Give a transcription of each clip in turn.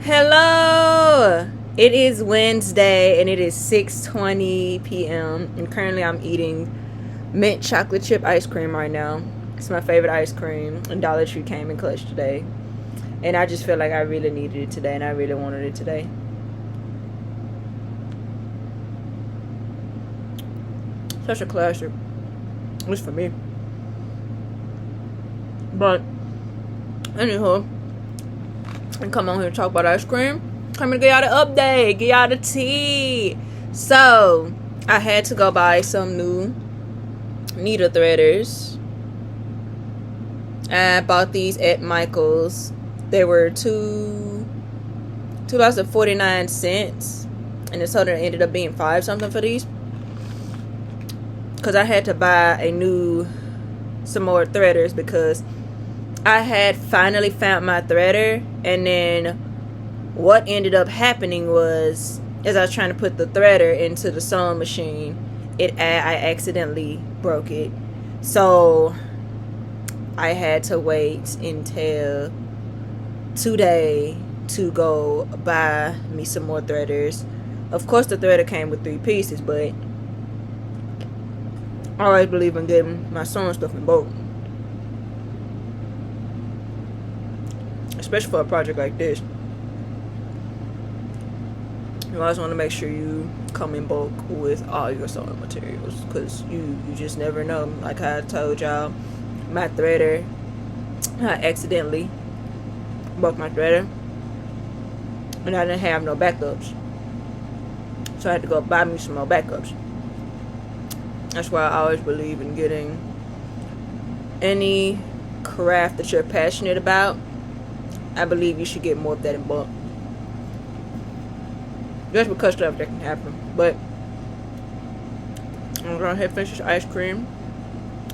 Hello! It is Wednesday and it is 6:20 p.m. and currently I'm eating mint chocolate chip ice cream right now. It's my favorite ice cream, and Dollar Tree came in clutch today. And I just feel like I really needed it today and I really wanted it today. Such a classic. At least for me. But anywho, and come on here and talk about ice cream. Come and get y'all the update, get y'all the tea. So I had to go buy some new needle threaders. I bought these at Michael's. They were $2.49, and the total ended up being $5 something for these. Cause I had to buy some more threaders because I had finally found my threader, and then what ended up happening was, as I was trying to put the threader into the sewing machine, I accidentally broke it. So I had to wait until today to go buy me some more threaders. Of course, the threader came with 3 pieces, but I always believe in getting my sewing stuff in bulk, especially for a project like this. You always want to make sure you come in bulk with all your sewing materials, because you just never know. Like I told y'all, my threader, I accidentally broke my threader and I didn't have no backups, so I had to go buy me some more backups. That's why I always believe in getting any craft that you're passionate about. I believe you should get more of that in bulk, just because stuff that can happen. But I'm gonna go ahead and finish this ice cream,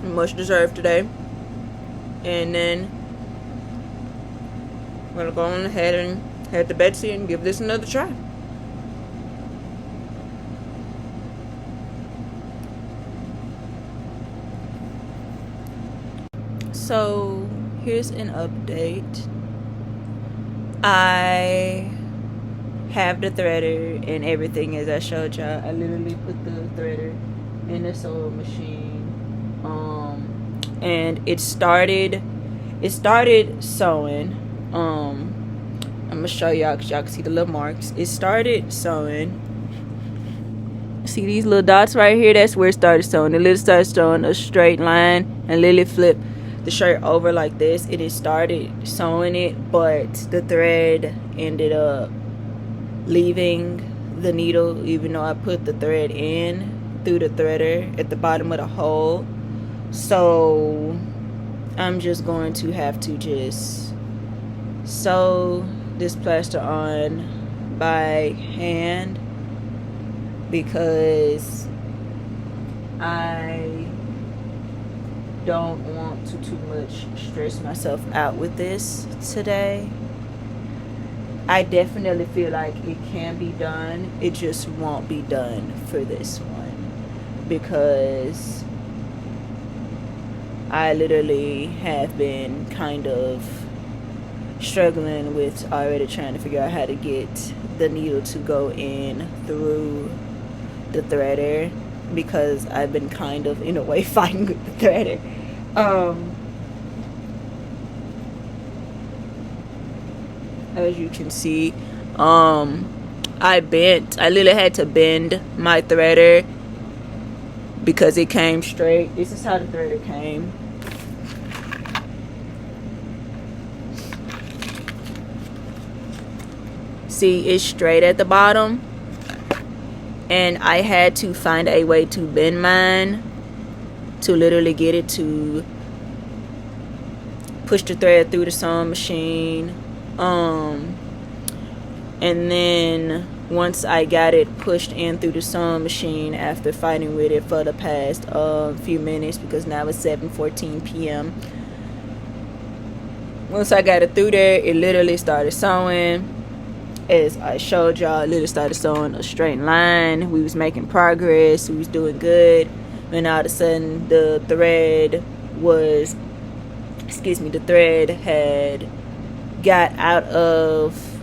much deserved today, and then I'm gonna go on ahead and head to Betsy and give this another try. So here's an update. I have the threader and everything as I showed y'all. I literally put the threader in the sewing machine, and it started sewing. I'm gonna show y'all because y'all can see the little marks. It started sewing. See these little dots right here? That's where it started sewing. It literally started sewing a straight line and literally flipped the shirt over like this, and it started sewing it, but the thread ended up leaving the needle, even though I put the thread in through the threader at the bottom of the hole. So I'm just going to have to just sew this plaster on by hand, because I don't want to too much stress myself out with this today. I definitely feel like it can be done. It just won't be done for this one, because I literally have been kind of struggling with already trying to figure out how to get the needle to go in through the threader, because I've been kind of in a way fighting with the threader. As you can see, I literally had to bend my threader because it came straight. This is how the threader came. See, it's straight at the bottom, and I had to find a way to bend mine to literally get it to push the thread through the sewing machine. And then once I got it pushed in through the sewing machine, after fighting with it for the past few minutes, because now it's 7:14 p.m. Once I got it through there, it literally started sewing. As I showed y'all, it literally started sewing a straight line. We was making progress. We was doing good. And all of a sudden, the thread had got out of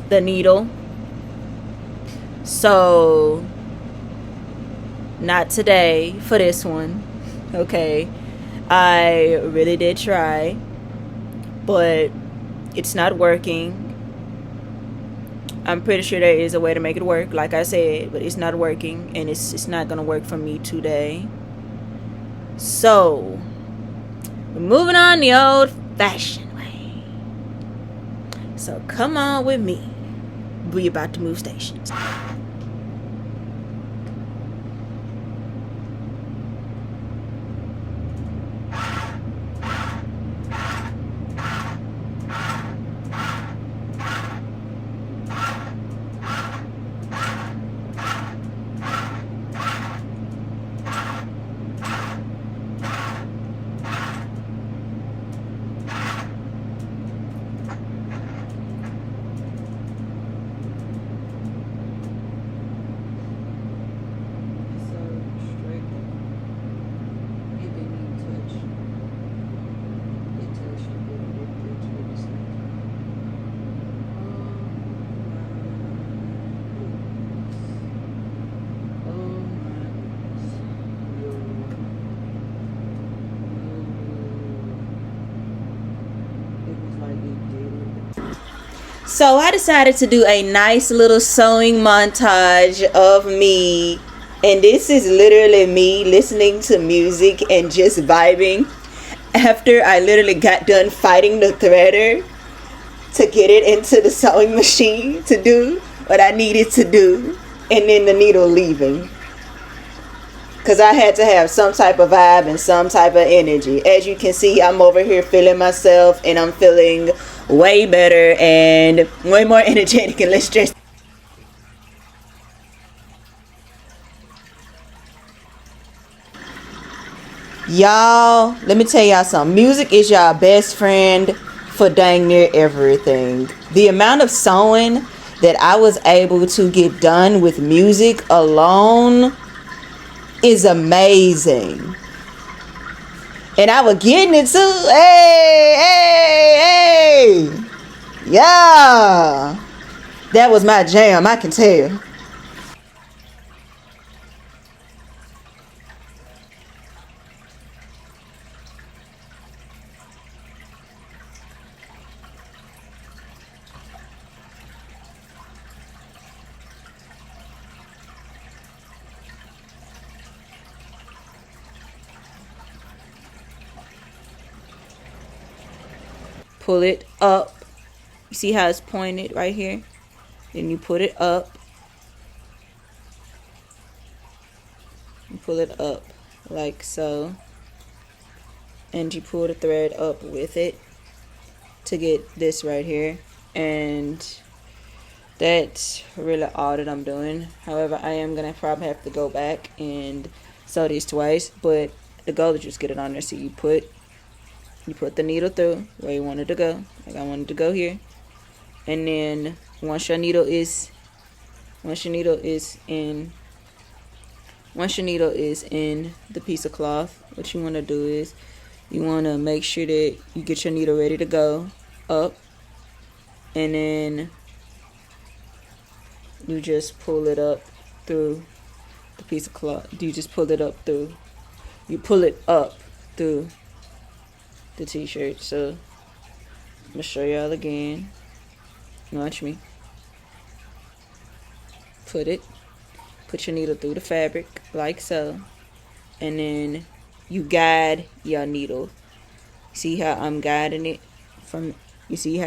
the needle. So not today for this one. Okay, I really did try, but it's not working. I'm pretty sure there is a way to make it work, like I said, but it's not working, and it's not gonna work for me today. So we're moving on the old-fashioned way. So come on with me. We about to move stations. So I decided to do a nice little sewing montage of me, and this is literally me listening to music and just vibing after I literally got done fighting the threader to get it into the sewing machine to do what I needed to do, and then the needle leaving, because I had to have some type of vibe and some type of energy. As you can see, I'm over here feeling myself, and I'm feeling way better and way more energetic and less stressed. Y'all, let me tell y'all something. Music is y'all best friend for dang near everything. The amount of sewing that I was able to get done with music alone is amazing. And I was getting it too. Hey. Yeah. That was my jam, I can tell. Pull it up. You see how it's pointed right here? Then you put it up. You pull it up like so. And you pull the thread up with it to get this right here. And that's really all that I'm doing. However, I am going to probably have to go back and sew these twice. But the goal is just get it on there. So you put the needle through where you want it to go. Like I wanted to go here. And then once your needle is in the piece of cloth, what you want to do is you want to make sure that you get your needle ready to go up, and then you just pull it up through the piece of cloth. You pull it up through the t-shirt. So I'm gonna show y'all again. Watch me. Put your needle through the fabric like so, and then you guide your needle. See how I'm guiding it from? See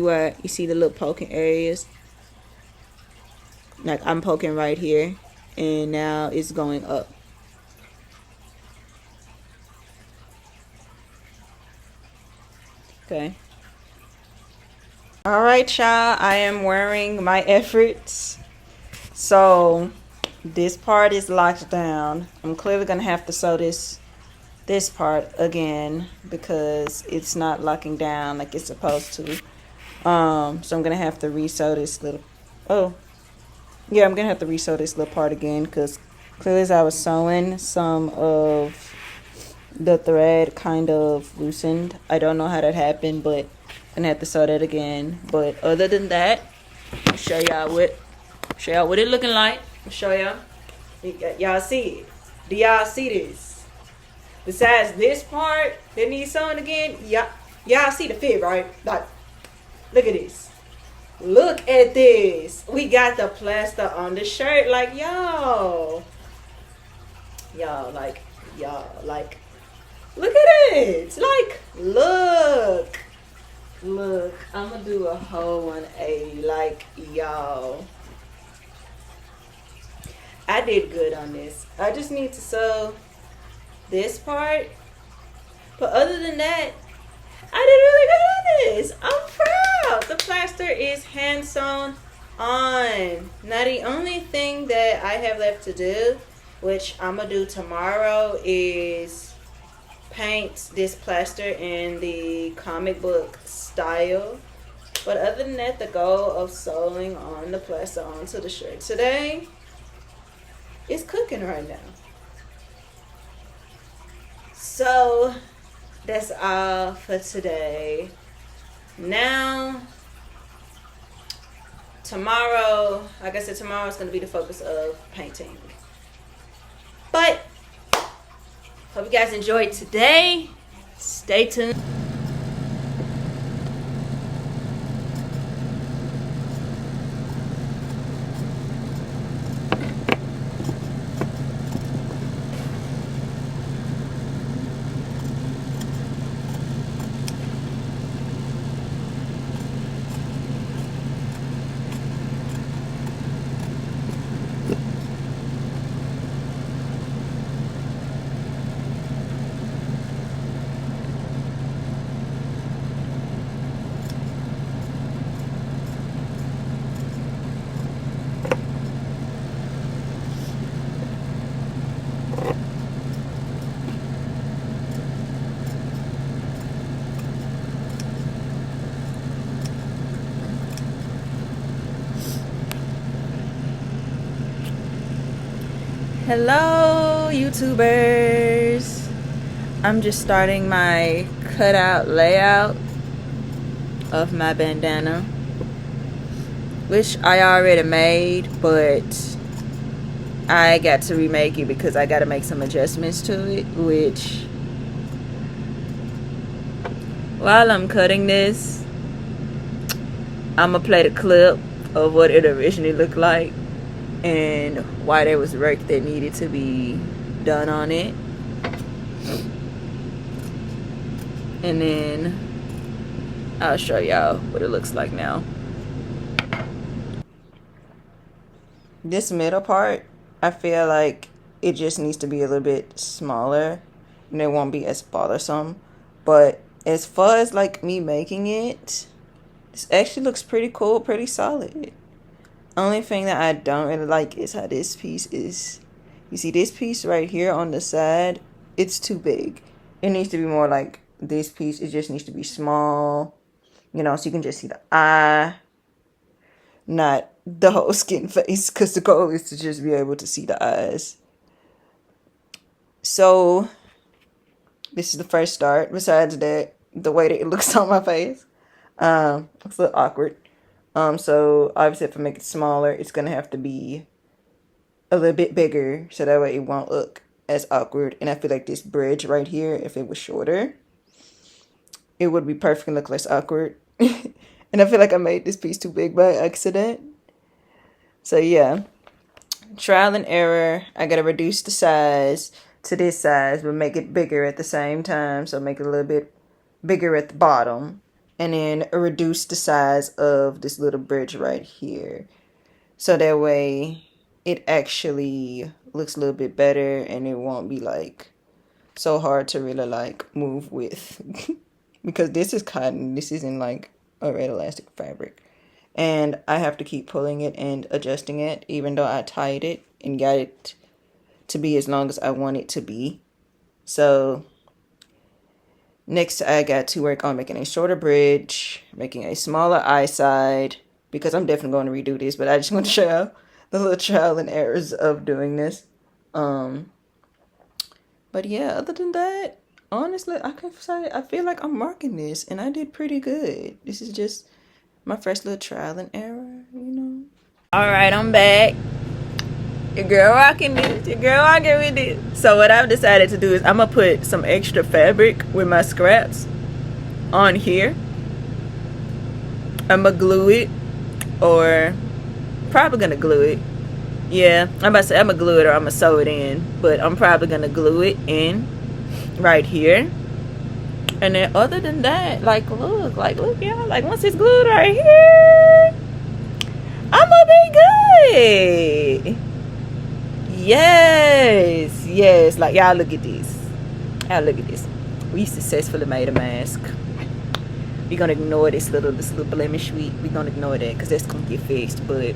where you see the little poking areas? Like I'm poking right here, and now it's going up. Okay. Alright, y'all, I am wearing my efforts. So this part is locked down. I'm clearly gonna have to sew this part again because it's not locking down like it's supposed to. So I'm gonna have to re-sew this little I'm gonna have to re-sew this little part again because clearly as I was sewing, some of the thread kind of loosened. I don't know how that happened, but Gonna have to sew that again. But other than that, I'll show y'all what it looking like. I'll show y'all. Y'all see it? Do y'all see this? Besides this part that needs sewing again, y'all see the fit, right? Like, look at this. Look at this. We got the plaster on the shirt. Like, y'all, like, look at it. Like, look. I'm gonna do a whole 180. Like, y'all, I did good on this. I just need to sew this part. But other than that, I did really good on this. I'm proud. The plaster is hand sewn on. Now the only thing that I have left to do, which I'm gonna do tomorrow, is paint this plaster in the comic book style. But other than that, the goal of sewing on the plaster onto the shirt today is cooking right now. So that's all for today. Now, tomorrow, like I said, tomorrow is going to be the focus of painting. But hope you guys enjoyed today. Stay tuned. Hello, YouTubers. I'm just starting my cutout layout of my bandana, which I already made, but I got to remake it because I got to make some adjustments to it, which while I'm cutting this, I'm going to play the clip of what it originally looked like and why there was work that needed to be done on it. And then I'll show y'all what it looks like now. This middle part, I feel like it just needs to be a little bit smaller and it won't be as bothersome. But as far as like me making it, this actually looks pretty cool, pretty solid. Only thing that I don't really like is how this piece is. You see this piece right here on the side? It's too big. It needs to be more like this piece. It just needs to be small, you know, so you can just see the eye, not the whole skin face, because the goal is to just be able to see the eyes. So this is the first start. Besides that, the way that it looks on my face, it's a little awkward. So obviously if I make it smaller, it's gonna have to be a little bit bigger, so that way it won't look as awkward. And I feel like this bridge right here, if it was shorter, it would be perfectly look less awkward. And I feel like I made this piece too big by accident. So yeah, trial and error. I gotta reduce the size to this size, but make it bigger at the same time. So make it a little bit bigger at the bottom. And then reduce the size of this little bridge right here. So that way it actually looks a little bit better and it won't be like so hard to really like move with. Because this is cotton. This isn't like a red elastic fabric. And I have to keep pulling it and adjusting it, even though I tied it and got it to be as long as I want it to be. So next, I got to work on making a shorter bridge, making a smaller eye side, because I'm definitely going to redo this, but I just want to show you the little trial and errors of doing this. But yeah, other than that, honestly, I can say I feel like I'm marking this, and I did pretty good. This is just my first little trial and error, you know. All right, I'm back. Your girl rocking this. Your girl rocking with it. So what I've decided to do is I'm gonna put some extra fabric with my scraps on here. I'm gonna glue it, or probably gonna glue it. Yeah, I'm about to say I'm gonna glue it or I'm gonna sew it in, but I'm probably gonna glue it in right here. And then other than that, like look y'all, like once it's glued right here, I'm gonna be good. Yes, like y'all look at this. We successfully made a mask. We're gonna ignore this little blemish. We're gonna ignore that because that's gonna get fixed. But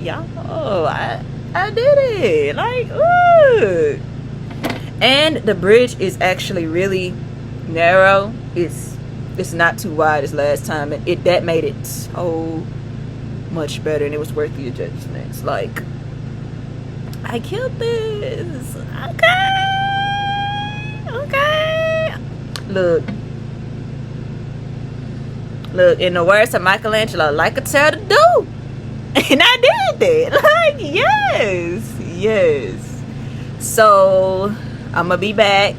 y'all, I did it. Like, ooh. And the bridge is actually really narrow. It's not too wide as last time, and that made it so much better, and it was worth the adjustments. Like, I killed this. Okay. Look, in the words of Michelangelo, like a tell to do. And I did that. Like, yes. So, I'm going to be back.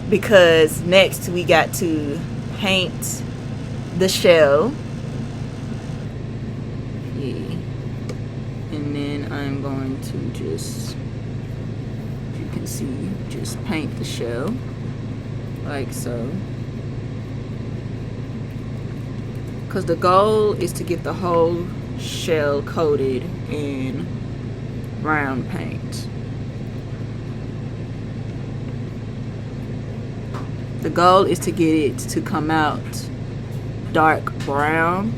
Because next we got to paint the shell. Yeah. And then I'm going to just, you can see, just paint the shell. Like so. Because the goal is to get the whole shell coated in brown paint. The goal is to get it to come out dark brown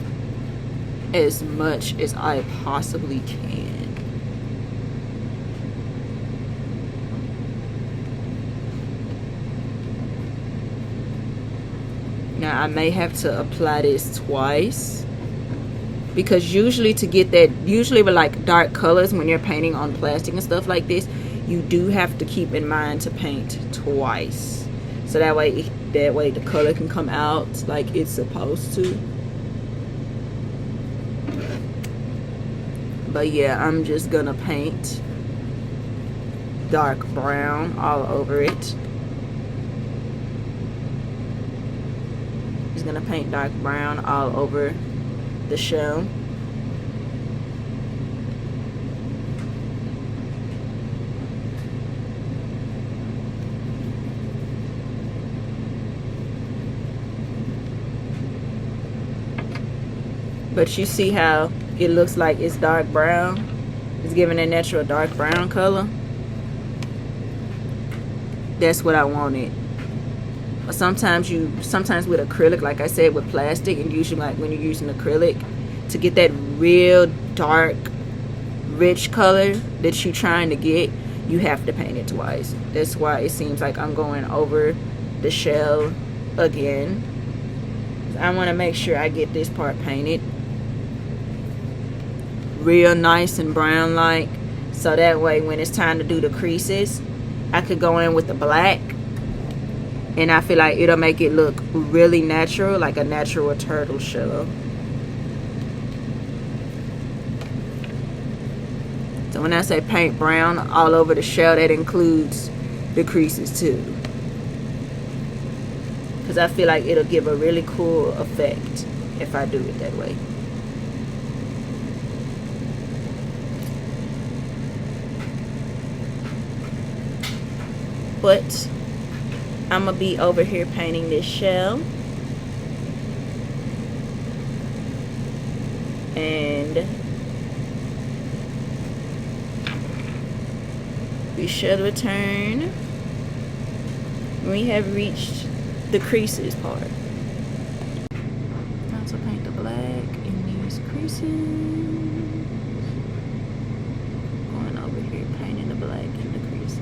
as much as I possibly can. Now I may have to apply this twice, because usually with like dark colors, when you're painting on plastic and stuff like this, you do have to keep in mind to paint twice, so that way the color can come out like it's supposed to. But yeah, I'm just gonna paint dark brown all over it. Gonna paint dark brown all over the shell. But you see how it looks like it's dark brown? It's giving a natural dark brown color. That's what I wanted. Sometimes with acrylic, like I said, with plastic, and usually like when you're using acrylic, to get that real dark rich color that you're trying to get, you have to paint it twice. That's why it seems like I'm going over the shell again. I want to make sure I get this part painted real nice and brown like, so that way when it's time to do the creases, I could go in with the black. And I feel like it'll make it look really natural, like a natural turtle shell. So when I say paint brown all over the shell, that includes the creases too. Because I feel like it'll give a really cool effect if I do it that way. But I'm gonna be over here painting this shell, and we shall return when we have reached the creases part. Now to paint the black in these creases. Going over here painting the black in the creases.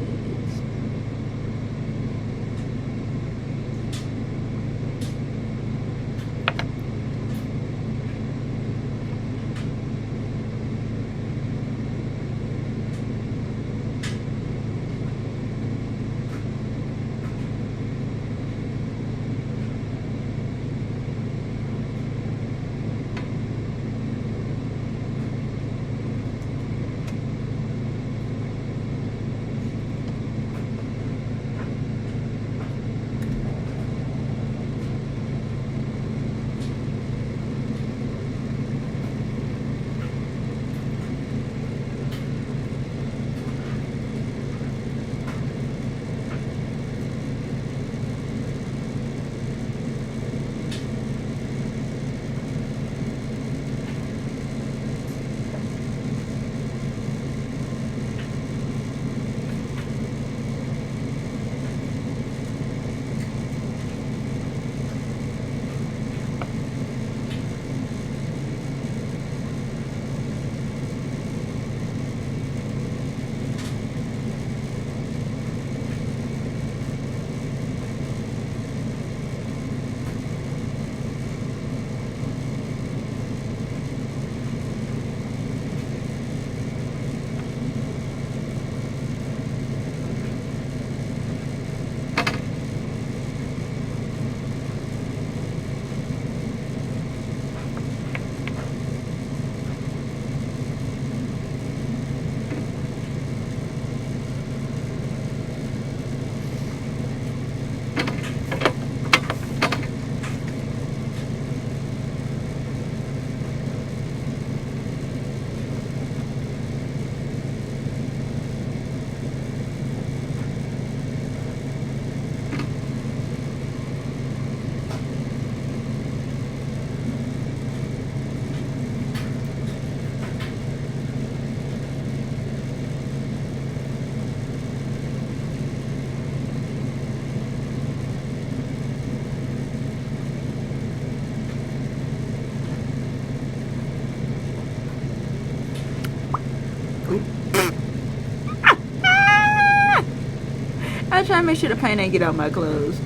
trying to make sure the paint ain't get out my clothes.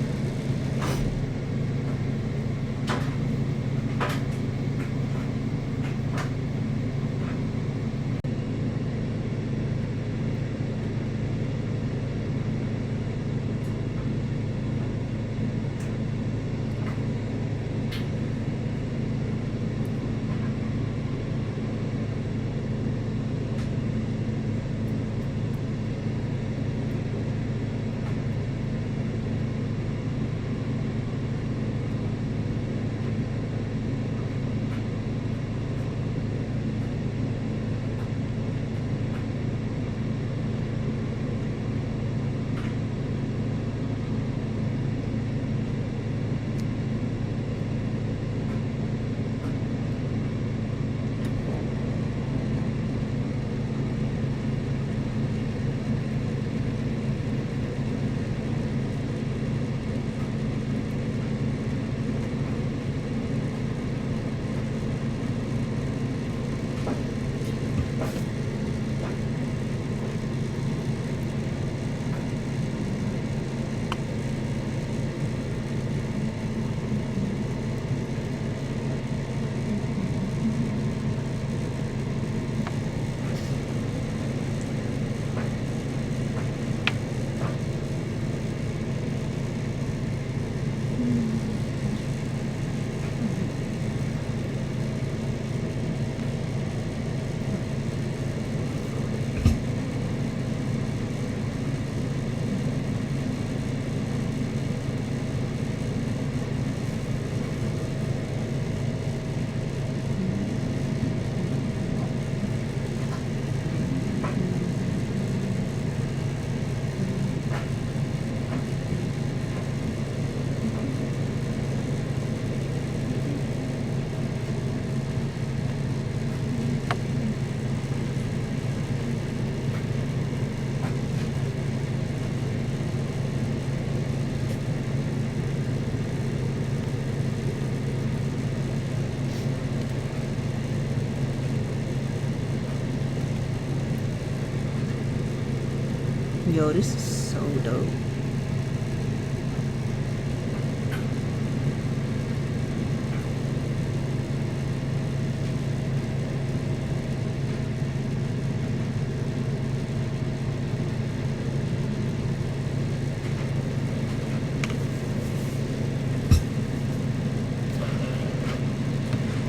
Yo, this is so dope.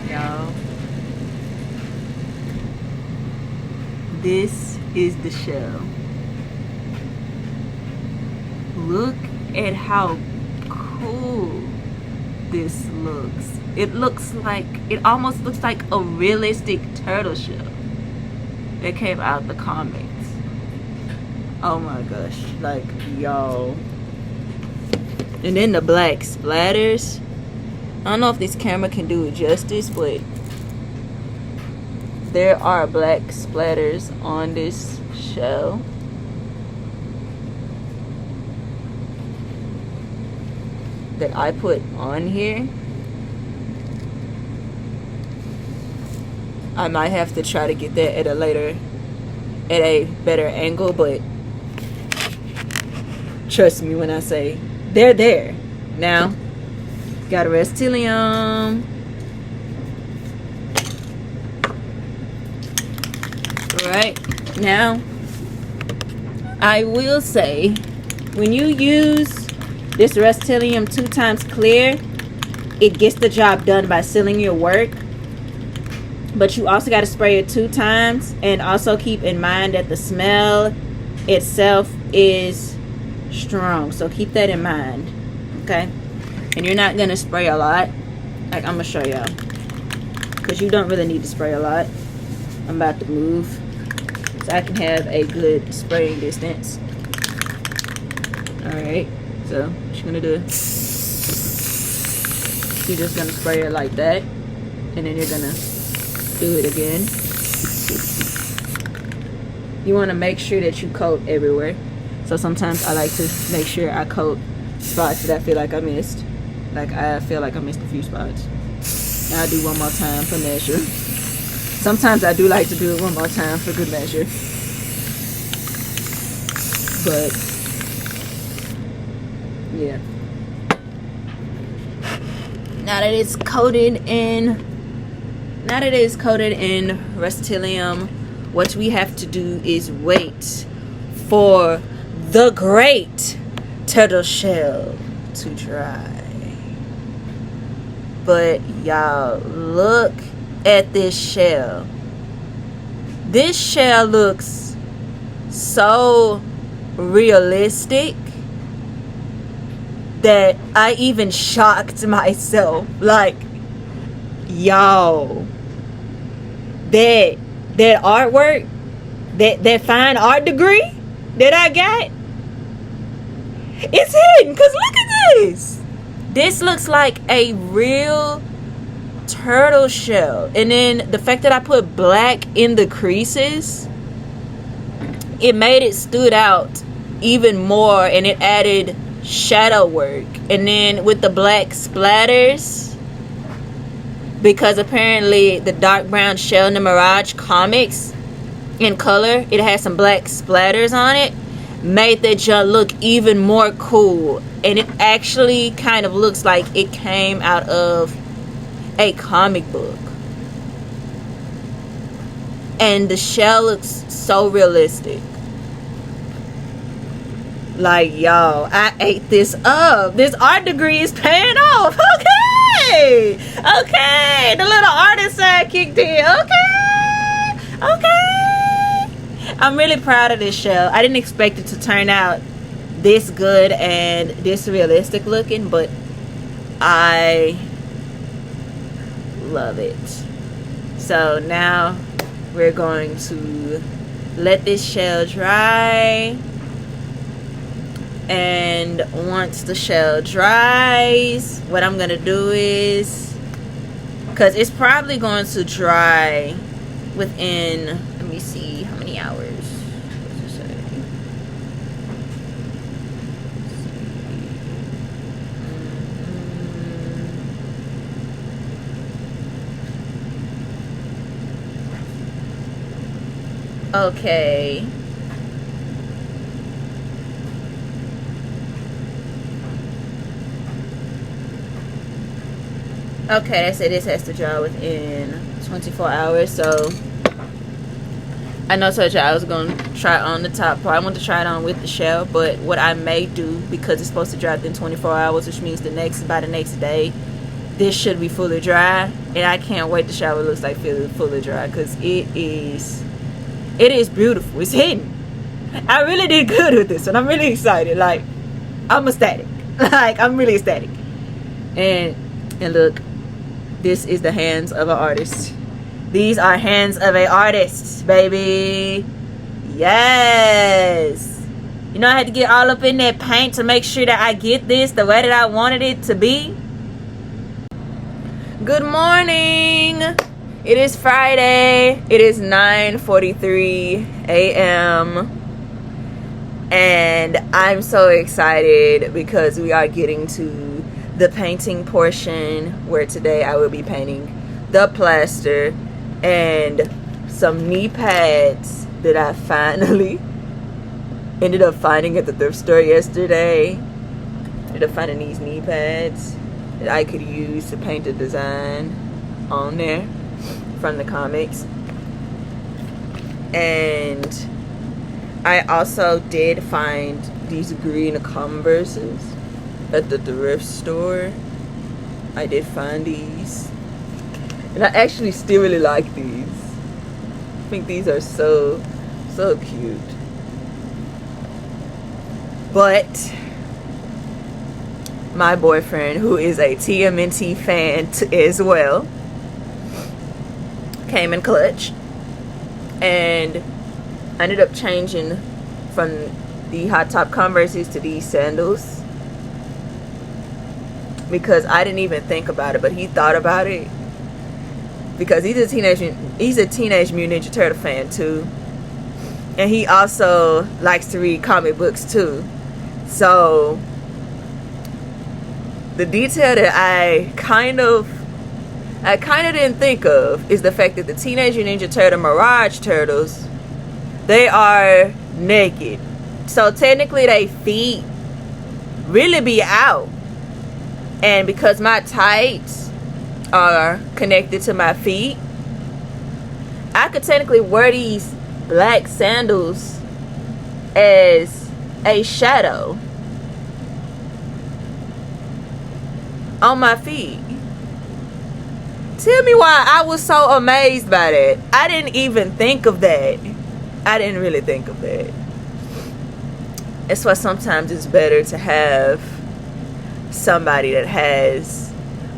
Y'all, this is the shell. Look at how cool this looks. It almost looks like a realistic turtle shell that came out the comics. Oh my gosh, like, y'all. And then the black splatters. I don't know if this camera can do it justice, but there are black splatters on this shell. That I put on here. I might have to try to get that at a better angle, but trust me when I say they're there. Now, got a Restylum. Right now, I will say, when you use this Restylum 2 times clear, it gets the job done by sealing your work. But you also got to spray it 2 times, and also keep in mind that the smell itself is strong, so keep that in mind. Okay, and you're not gonna spray a lot. Like, I'm gonna show y'all, because you don't really need to spray a lot. I'm about to move so I can have a good spraying distance. Alright, so what you're gonna do, you're just gonna spray it like that, and then you're gonna do it again. You want to make sure that you coat everywhere. So sometimes I like to make sure I coat spots that I feel like I missed. Like, I feel like I missed a few spots. Now I'll do one more time for measure. Sometimes I do like to do it one more time for good measure. But Yeah. Now that it's coated in Rust-Oleum, what we have to do is wait for the great turtle shell to dry. But y'all, look at this shell. This shell looks so realistic that I even shocked myself. Like, y'all, that artwork, that fine art degree that I got, it's hidden. Cause look at this. This looks like a real turtle shell. And then the fact that I put black in the creases, it made it stood out even more, and it added shadow work. And then with the black splatters, because apparently the dark brown shell in the Mirage comics in color, it has some black splatters on it, made that junk look even more cool. And it actually kind of looks like it came out of a comic book. And the shell looks so realistic. Like, y'all, I ate this up. This art degree is paying off. Okay. The little artist side kicked in. Okay. I'm really proud of this shell. I didn't expect it to turn out this good and this realistic looking, but I love it. So now we're going to let this shell dry. And once the shell dries, what I'm gonna do is, because it's probably going to dry within, let me see how many hours. What does it say? Okay. Okay, they said this has to dry within 24 hours. So I know I told you I was going to try on the top part. I want to try it on with the shell, but what I may do, because it's supposed to dry within 24 hours, which means by the next day, this should be fully dry. And I can't wait to show what it looks like fully dry, because it is beautiful. It's hidden. I really did good with this, and I'm really excited. Like, I'm ecstatic. Like, I'm really ecstatic. And look, this is the hands of an artist. These are hands of an artist, baby. Yes. You know, I had to get all up in that paint to make sure that I get this the way that I wanted it to be. Good morning. It is Friday. It is 9:43 a.m. And I'm so excited because we are getting to the painting portion, where today I will be painting the plaster and some knee pads that I finally ended up finding at the thrift store yesterday. Ended up finding these knee pads that I could use to paint the design on there from the comics. And I also did find these green Converses at the thrift store. I did find these, and I actually still really like these. I think these are so cute. But my boyfriend, who is a TMNT fan as well, came in clutch, and I ended up changing from the hot top Converses to these sandals, because I didn't even think about it, but he thought about it, because he's a Teenage Mutant Ninja Turtle fan too, and he also likes to read comic books too. So the detail that I kind of didn't think of is the fact that the Teenage Mutant Ninja Turtle Mirage turtles, they are naked. So technically their feet really be out. And because my tights are connected to my feet, I could technically wear these black sandals as a shadow on my feet. Tell me why I was so amazed by that. I didn't even think of that. I didn't really think of that. That's why sometimes it's better to have somebody that has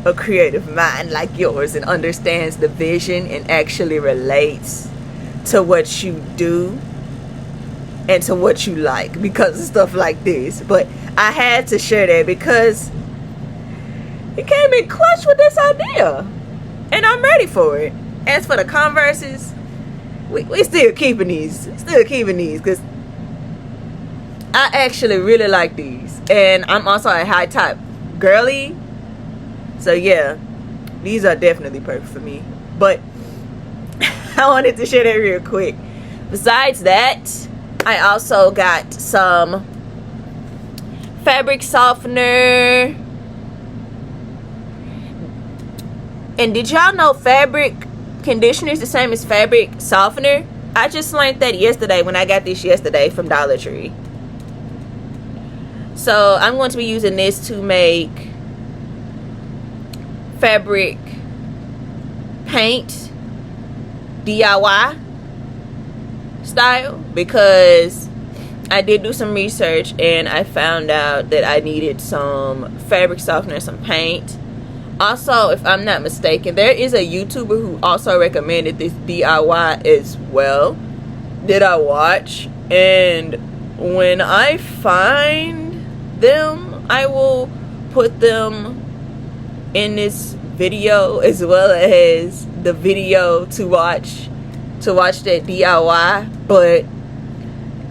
a creative mind like yours and understands the vision and actually relates to what you do and to what you like, because of stuff like this. But I had to share that because it came in clutch with this idea, and I'm ready for it. As for the Converses, we still keeping these. Because I actually really like these. And I'm also a high top girly. So yeah, these are definitely perfect for me. But I wanted to share that real quick. Besides that, I also got some fabric softener. And did y'all know fabric conditioner is the same as fabric softener? I just learned that yesterday when I got this yesterday from Dollar Tree. So I'm going to be using this to make fabric paint DIY style, because I did do some research and I found out that I needed some fabric softener, some paint. Also, if I'm not mistaken, there is a YouTuber who also recommended this DIY as well that I watch, and when I find them, I will put them in this video as well as the video to watch that DIY. But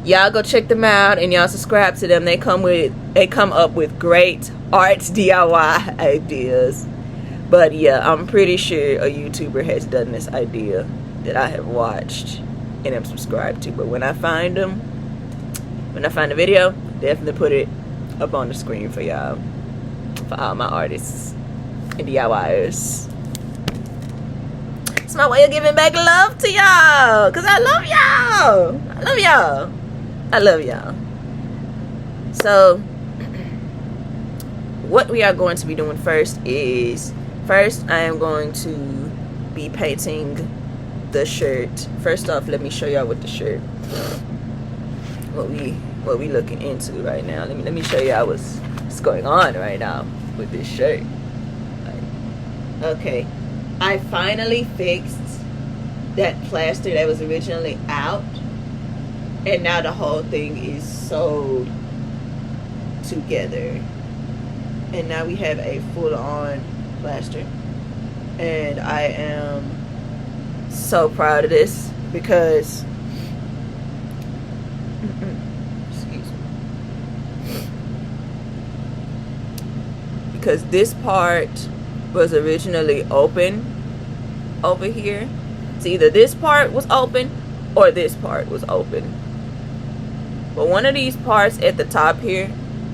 y'all go check them out and y'all subscribe to them. They come up with great arts DIY ideas. But yeah, I'm pretty sure a YouTuber has done this idea that I have watched and am subscribed to. But when I find the video, definitely put it up on the screen for y'all, for all my artists and DIYers. It's my way of giving back love to y'all, because I love y'all. So what we are going to be doing first I am going to be painting the shirt. First off, let me show y'all what the shirt, what we looking into right now. Let me show y'all what's going on right now with this shirt. Okay, I finally fixed that plaster that was originally out, and now the whole thing is sewed together, and now we have a full-on plaster, and I am so proud of this because this part was originally open over here. So either this part was open or this part was open, but one of these parts at the top here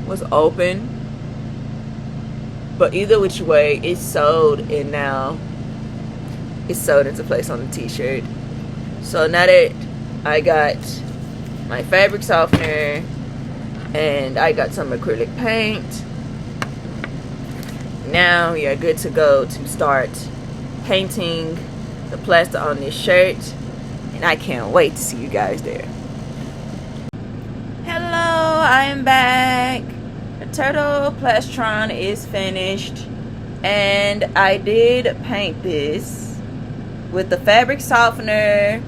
was open. But either which way, it's sewed, and now it's sewed into place on the t-shirt. So now that I got my fabric softener and I got some acrylic paint, now we are good to go to start painting the plaster on this shirt, and I can't wait to see you guys there. Hello, I am back. The turtle plastron is finished, and I did paint this with the fabric softener,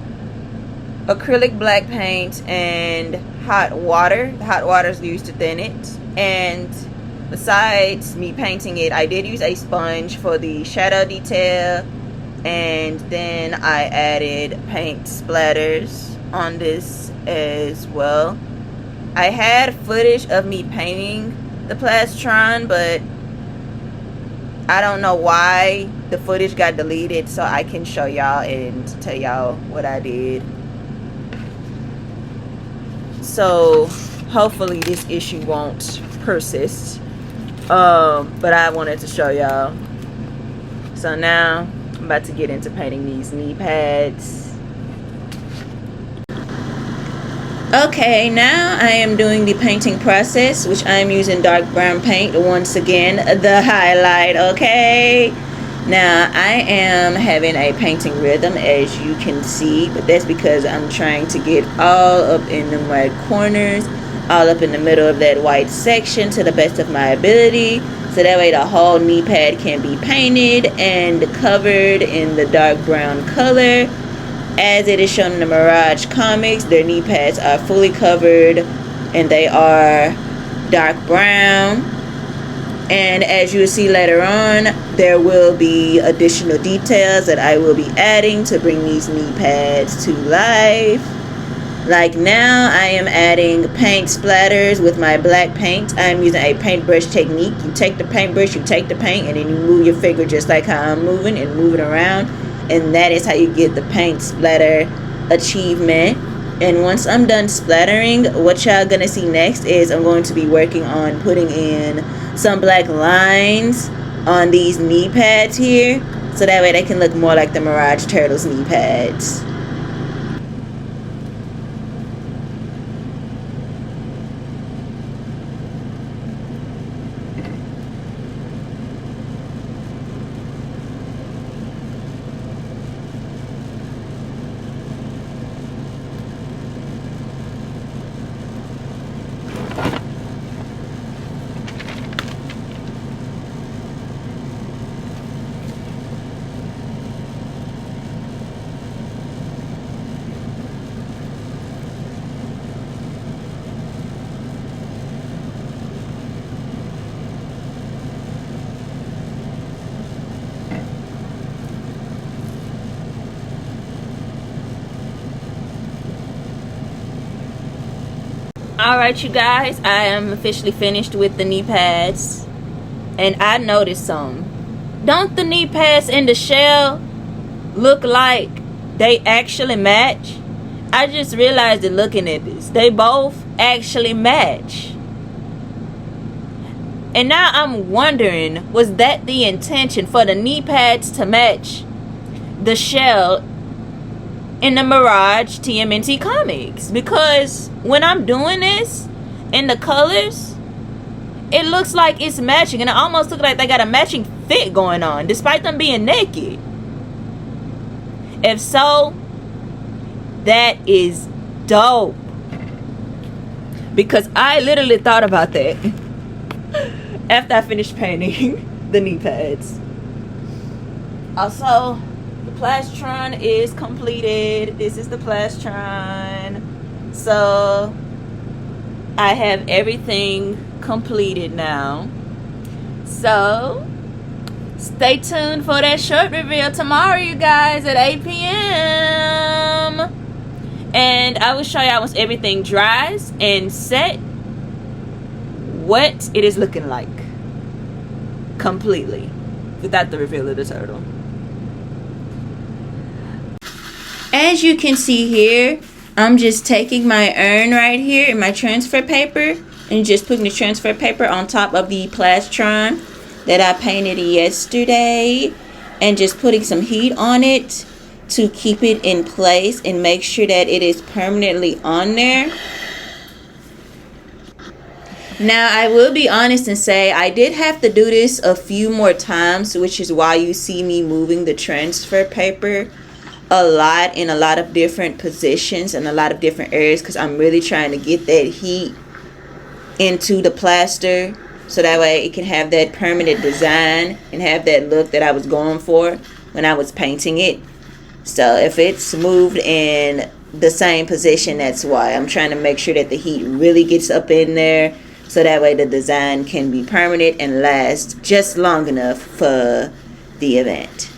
acrylic black paint, and hot water. The hot water is used to thin it. And besides me painting it, I did use a sponge for the shadow detail, and then I added paint splatters on this as well. I had footage of me painting the plastron, but I don't know why the footage got deleted, so I can show y'all and tell y'all what I did. So hopefully this issue won't persist. But I wanted to show y'all. So now I'm about to get into painting these knee pads. Okay, now I am doing the painting process, which I am using dark brown paint once again, the highlight. Okay, now I am having a painting rhythm, as you can see, but that's because I'm trying to get all up in the white corners, all up in the middle of that white section to the best of my ability, so that way the whole knee pad can be painted and covered in the dark brown color. As it is shown in the Mirage comics, their knee pads are fully covered and they are dark brown. And as you will see later on, there will be additional details that I will be adding to bring these knee pads to life. Like now, I am adding paint splatters with my black paint. I'm using a paintbrush technique. You take the paintbrush, you take the paint, and then you move your finger just like how I'm moving and move it around. And that is how you get the paint splatter achievement. And once I'm done splattering, what y'all gonna see next is I'm going to be working on putting in some black lines on these knee pads here, so that way they can look more like the Mirage Turtles knee pads. Alright, you guys, I am officially finished with the knee pads. And I noticed some. Don't the knee pads in the shell look like they actually match? I just realized it looking at this. They both actually match. And now I'm wondering, was that the intention for the knee pads to match the shell in the Mirage TMNT comics? Because when I'm doing this in the colors, it looks like it's matching, and it almost looks like they got a matching fit going on despite them being naked. If so, that is dope, because I literally thought about that after I finished painting the knee pads. Also, the plastron is completed. This is the plastron. So I have everything completed now. So stay tuned for that shirt reveal tomorrow, you guys, at 8 p.m. And I will show y'all once everything dries and set what it is looking like completely without the reveal of the turtle. As you can see here, I'm just taking my urn right here in my transfer paper and just putting the transfer paper on top of the plastron that I painted yesterday, and just putting some heat on it to keep it in place and make sure that it is permanently on there. Now, I will be honest and say I did have to do this a few more times, which is why you see me moving the transfer paper a lot in a lot of different positions and a lot of different areas, because I'm really trying to get that heat into the plaster so that way it can have that permanent design and have that look that I was going for when I was painting it. So if it's moved in the same position, that's why I'm trying to make sure that the heat really gets up in there, so that way the design can be permanent and last just long enough for the event.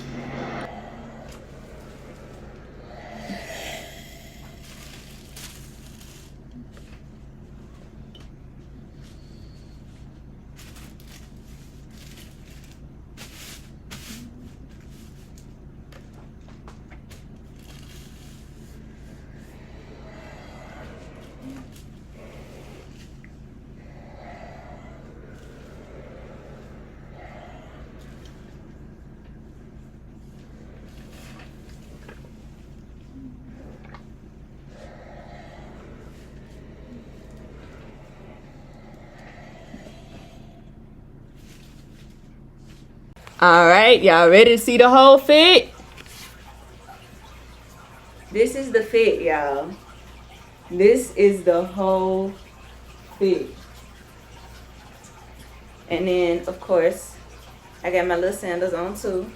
All right, y'all ready to see the whole fit? This is the fit, y'all. This is the whole fit. And then, of course, I got my little sandals on too.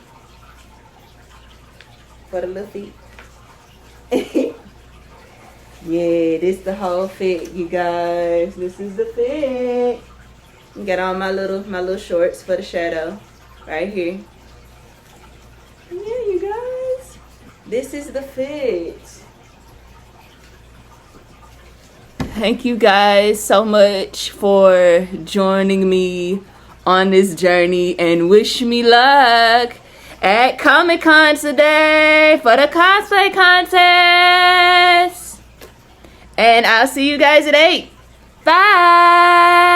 For the little feet. Yeah, this the whole fit, you guys. This is the fit. Got on my little shorts for the shadow. Right here. Yeah, you guys. This is the fit. Thank you guys so much for joining me on this journey, and wish me luck at Comic-Con today for the cosplay contest. And I'll see you guys at 8. Bye.